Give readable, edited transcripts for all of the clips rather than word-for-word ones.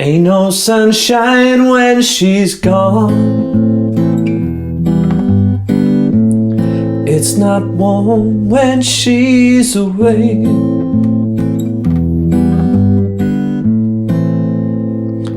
Ain't no sunshine when she's gone. It's not warm when she's away.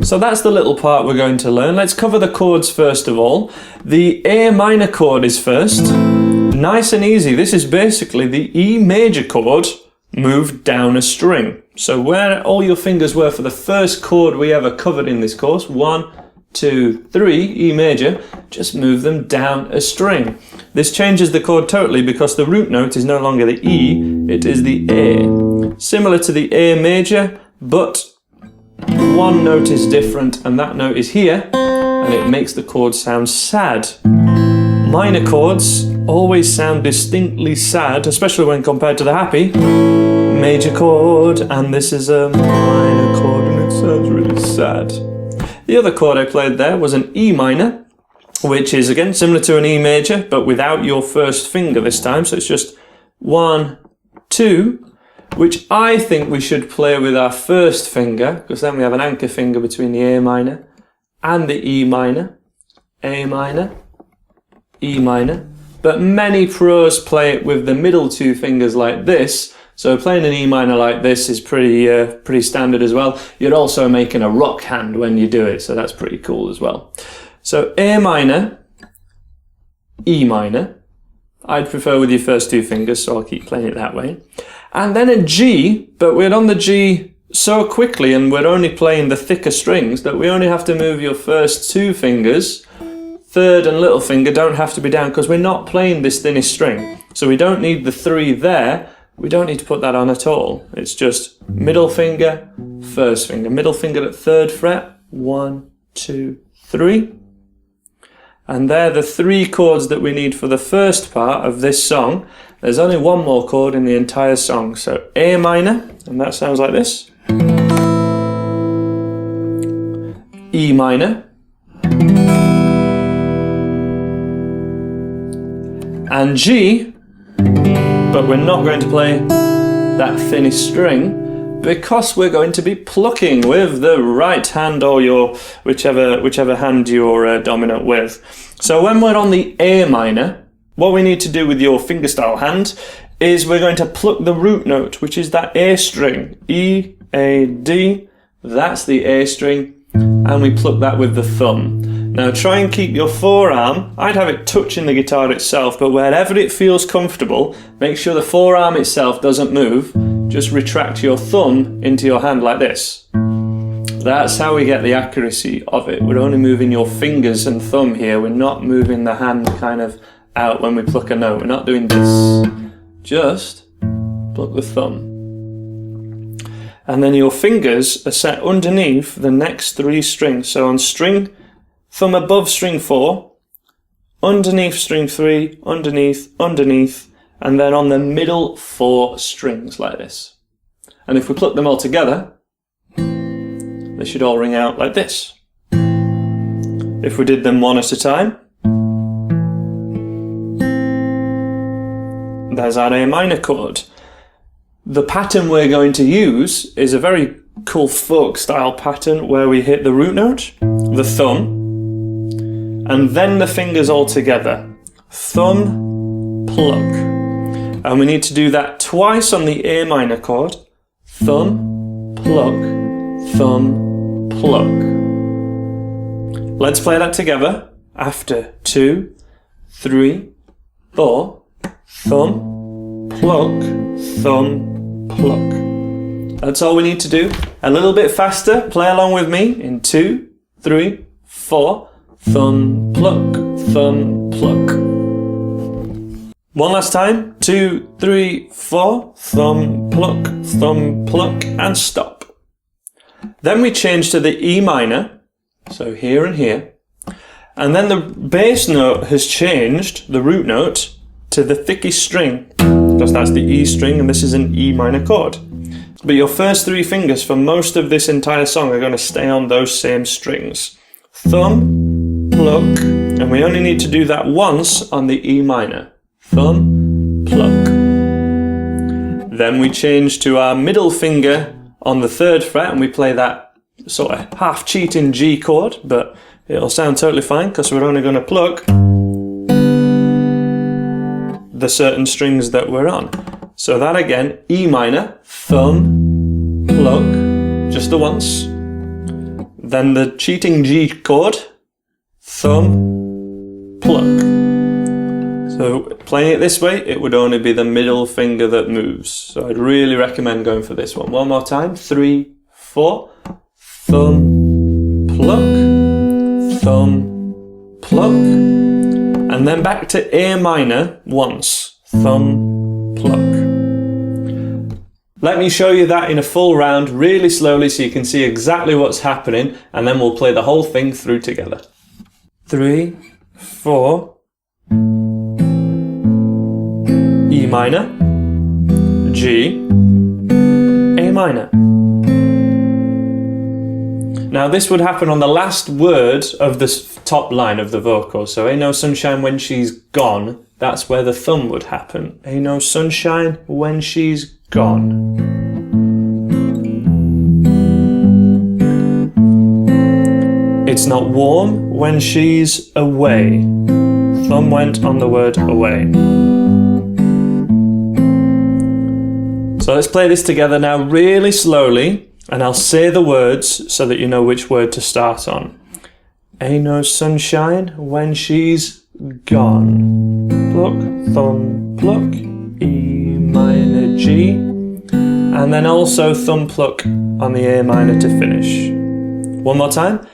So that's the little part we're going to learn. Let's cover the chords first of all. The A minor chord is first. Nice and easy. This is basically the E major chord moved down a string. So where all your fingers were for the first chord we ever covered in this course, 1, 2, 3, E major, just move them down a string. This changes the chord totally because the root note is no longer the E, it is the A. Similar to the A major, but one note is different, and that note is here, and it makes the chord sound sad. Minor chords always sound distinctly sad, especially when compared to the happy major chord, and this is a minor chord and it sounds really sad. The other chord I played there was an E minor, which is again similar to an E major, but without your first finger this time, so it's just 1, 2, which I think we should play with our first finger, because then we have an anchor finger between the A minor and the E minor. A minor, E minor, but many pros play it with the middle two fingers like this. So playing an E minor like this is pretty standard as well. You're also making a rock hand when you do it, so that's pretty cool as well. So A minor, E minor. I'd prefer with your first two fingers, so I'll keep playing it that way. And then a G, but we're on the G so quickly and we're only playing the thicker strings that we only have to move your first two fingers. Third and little finger don't have to be down because we're not playing this thinnest string. So we don't need the 3 there. We don't need to put that on at all. It's just middle finger, first finger. Middle finger at 3rd fret. 1, 2, 3. And they're the 3 chords that we need for the first part of this song. There's only one more chord in the entire song. So A minor, and that sounds like this. E minor. And G, but we're not going to play that thinnest string because we're going to be plucking with the right hand or your whichever hand you're dominant with. So when we're on the A minor, what we need to do with your fingerstyle hand is we're going to pluck the root note, which is that A string. E, A, D, that's the A string, and we pluck that with the thumb. Now try and keep your forearm, I'd have it touching the guitar itself, but wherever it feels comfortable, make sure the forearm itself doesn't move. Just retract your thumb into your hand like this. That's how we get the accuracy of it. We're only moving your fingers and thumb here. We're not moving the hand kind of out when we pluck a note. We're not doing this. Just pluck the thumb. And then your fingers are set underneath the next 3 strings. So on string, thumb above string 4, underneath string 3, underneath, underneath, and then on the middle 4 strings like this. And if we pluck them all together, they should all ring out like this. If we did them one at a time, there's our A minor chord. The pattern we're going to use is a very cool folk style pattern where we hit the root note, the thumb, and then the fingers all together. Thumb, pluck. And we need to do that twice on the A minor chord. Thumb, pluck, thumb, pluck. Let's play that together after 2, 3, 4. Thumb, pluck, thumb, pluck. That's all we need to do. A little bit faster. Play along with me in 2, 3, 4. Thumb, pluck, thumb, pluck. One last time. 2, 3, 4. Thumb, pluck, and stop. Then we change to the E minor. So here and here. And then the bass note has changed, the root note, to the thickest string. Because that's the E string and this is an E minor chord. But your first 3 fingers for most of this entire song are going to stay on those same strings. Thumb, pluck, and we only need to do that once on the E minor. Thumb, pluck. Then we change to our middle finger on the 3rd fret and we play that sort of half cheating G chord, but it'll sound totally fine because we're only going to pluck the certain strings that we're on. So that again, E minor, thumb, pluck, just the once. Then the cheating G chord, thumb, pluck. So playing it this way, it would only be the middle finger that moves. So I'd really recommend going for this one. One more time, 3, 4, thumb, pluck, thumb, pluck, and then back to A minor once, thumb, pluck. Let me show you that in a full round really slowly so you can see exactly what's happening, and then we'll play the whole thing through together. 3, 4, E minor, G, A minor. Now this would happen on the last word of the top line of the vocal. So ain't no sunshine when she's gone, that's where the thumb would happen. Ain't no sunshine when she's gone. It's not warm when she's away. Thumb went on the word away. So let's play this together now really slowly, and I'll say the words so that you know which word to start on. Ain't no sunshine when she's gone. Pluck, thumb, pluck, E minor, G, and then also thumb pluck on the A minor to finish. One more time.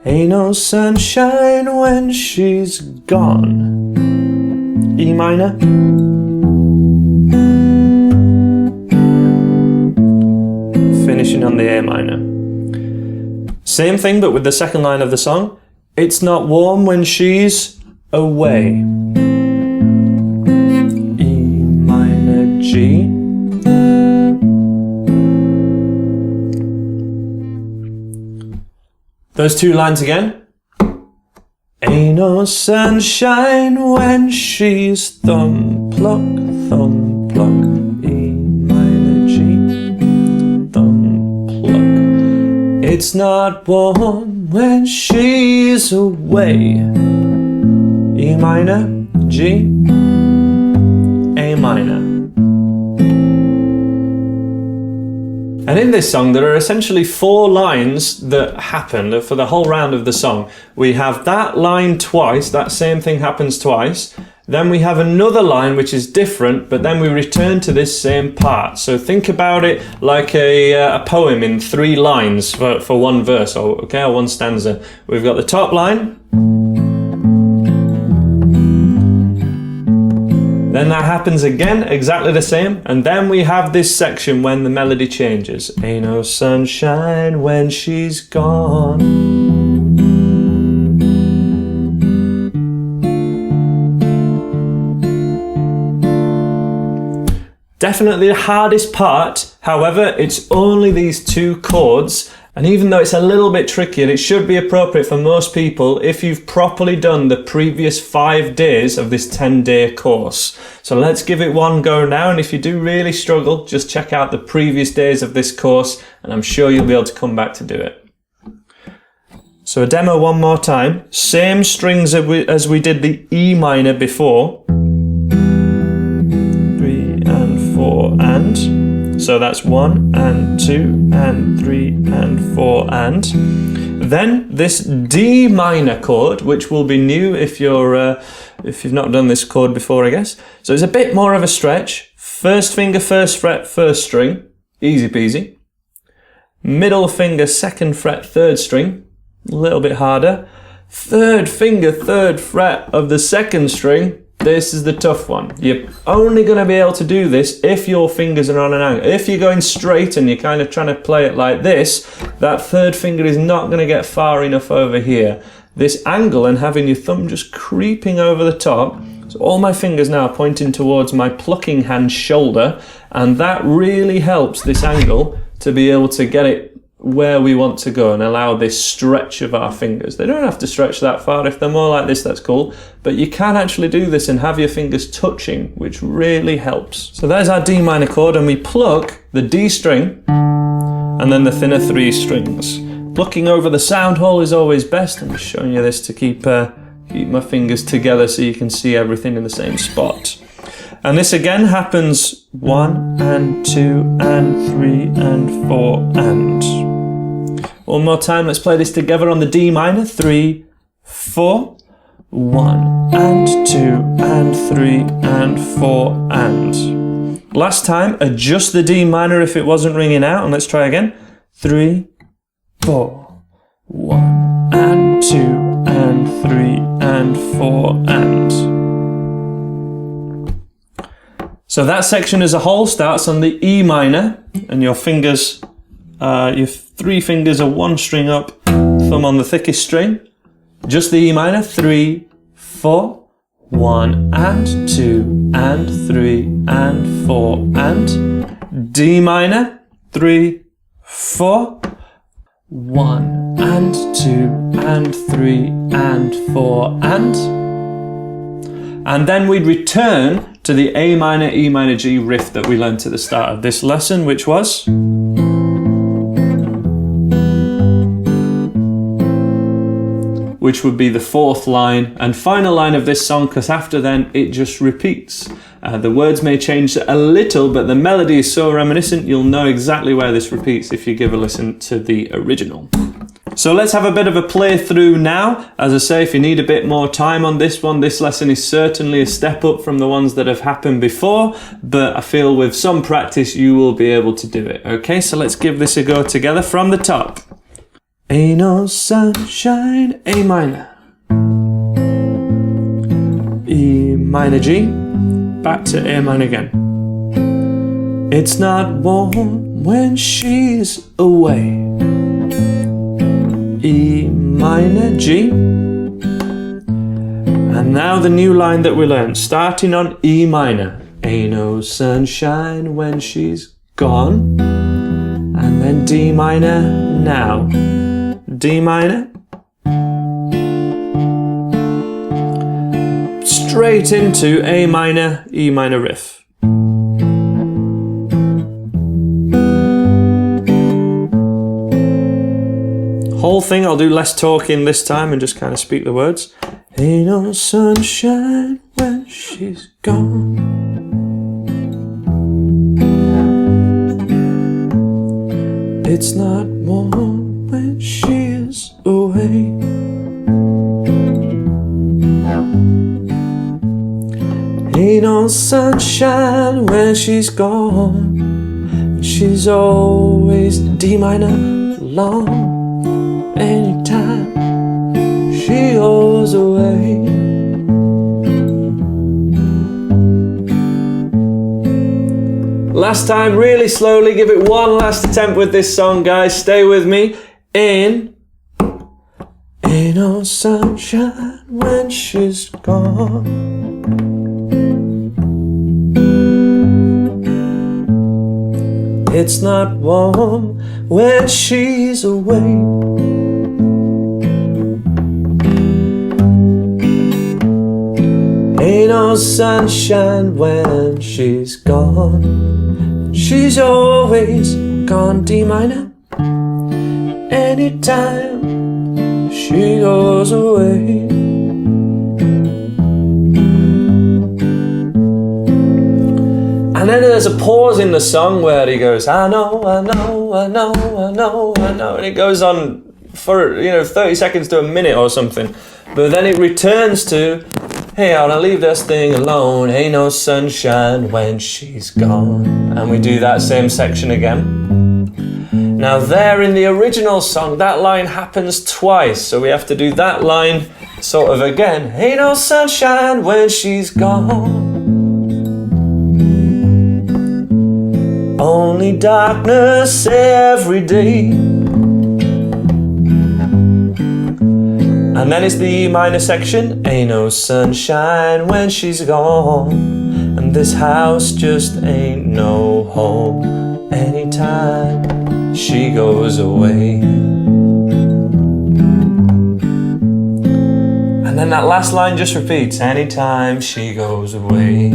Ain't no sunshine when she's gone. E minor. Finishing on the A minor. Same thing but with the second line of the song. It's not warm when she's away. E minor, G. Those two lines again. Ain't no sunshine when she's thumb pluck, E minor, G, thumb pluck. It's not warm when she's away. E minor, G, A minor. And in this song, there are essentially 4 lines that happen for the whole round of the song. We have that line twice, that same thing happens twice. Then we have another line which is different, but then we return to this same part. So think about it like a poem in 3 lines for one verse, or one stanza. We've got the top line. Then that happens again, exactly the same, and then we have this section when the melody changes. Ain't no sunshine when she's gone. Definitely the hardest part, however, it's only these 2 chords. And even though it's a little bit tricky, and it should be appropriate for most people if you've properly done the previous 5 days of this 10-day course. So let's give it one go now, and if you do really struggle, just check out the previous days of this course, and I'm sure you'll be able to come back to do it. So a demo one more time. Same strings as we did the E minor before. 3 and 4 and. So that's 1 and 2 and 3 and 4 and. Then this D minor chord, which will be new if you've not done this chord before, I guess. So it's a bit more of a stretch. First finger, first fret, first string, easy peasy. Middle finger, second fret, third string, a little bit harder. Third finger, third fret of the second string. This is the tough one. You're only going to be able to do this if your fingers are on an angle. If you're going straight and you're kind of trying to play it like this, that third finger is not going to get far enough over here. This angle and having your thumb just creeping over the top. So all my fingers now are pointing towards my plucking hand shoulder, and that really helps this angle to be able to get it where we want to go and allow this stretch of our fingers. They don't have to stretch that far. If they're more like this, that's cool. But you can actually do this and have your fingers touching, which really helps. So there's our D minor chord, and we pluck the D string and then the thinner 3 strings. looking over the sound hole is always best. I'm just showing you this to keep my fingers together so you can see everything in the same spot. And this again happens 1 and 2 and 3 and 4 and. One more time, let's play this together on the D minor. 3, 4, 1 and 2 and 3 and 4 and. Last time, adjust the D minor if it wasn't ringing out, and let's try again. 3, 4, 1 and 2 and 3 and 4 and. So that section as a whole starts on the E minor, and your fingers, your 3 fingers are 1 string up, thumb on the thickest string. Just the E minor, 3, 4, 1 and 2 and 3 and 4 and. D minor, 3, 4, 1 and 2 and 3 and 4 and. And then we'd return to the A minor, E minor, G riff that we learnt at the start of this lesson, which was... which would be the 4th line and final line of this song, because after then it just repeats. The words may change a little, but the melody is so reminiscent you'll know exactly where this repeats if you give a listen to the original. So let's have a bit of a playthrough now. As I say, if you need a bit more time on this one, this lesson is certainly a step up from the ones that have happened before, but I feel with some practice you will be able to do it. Okay, so let's give this a go together from the top. Ain't no sunshine, A minor, E minor, G, back to A minor again. It's not warm when she's away, E minor, G. And now the new line that we learned, starting on E minor. Ain't no sunshine when she's gone. And then D minor now. D minor. Straight into A minor, E minor riff. Whole thing, I'll do less talking this time and just kind of speak the words. Ain't no sunshine when she's gone. It's not warm when she is away. Ain't no sunshine when she's gone. She's always D minor long. Anytime she goes away. Last time, really slowly, give it one last attempt with this song, guys. Stay with me. Ain't no sunshine when she's gone. It's not warm when she's away. Ain't no sunshine when she's gone. She's always gone, D minor. Anytime she goes away. And then there's a pause in the song where he goes, I know, I know, I know, I know, I know. And it goes on for, 30 seconds to a minute or something. But then it returns to, hey, I wanna leave this thing alone. Ain't no sunshine when she's gone. And we do that same section again. Now there in the original song, that line happens twice. So we have to do that line sort of again. Ain't no sunshine when she's gone. Only darkness every day. And then it's the E minor section. Ain't no sunshine when she's gone. And this house just ain't no home. Anytime she goes away. And then that last line just repeats. Anytime she goes away.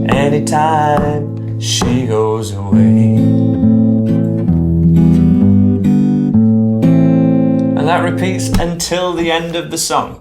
Anytime she goes away. that repeats until the end of the song.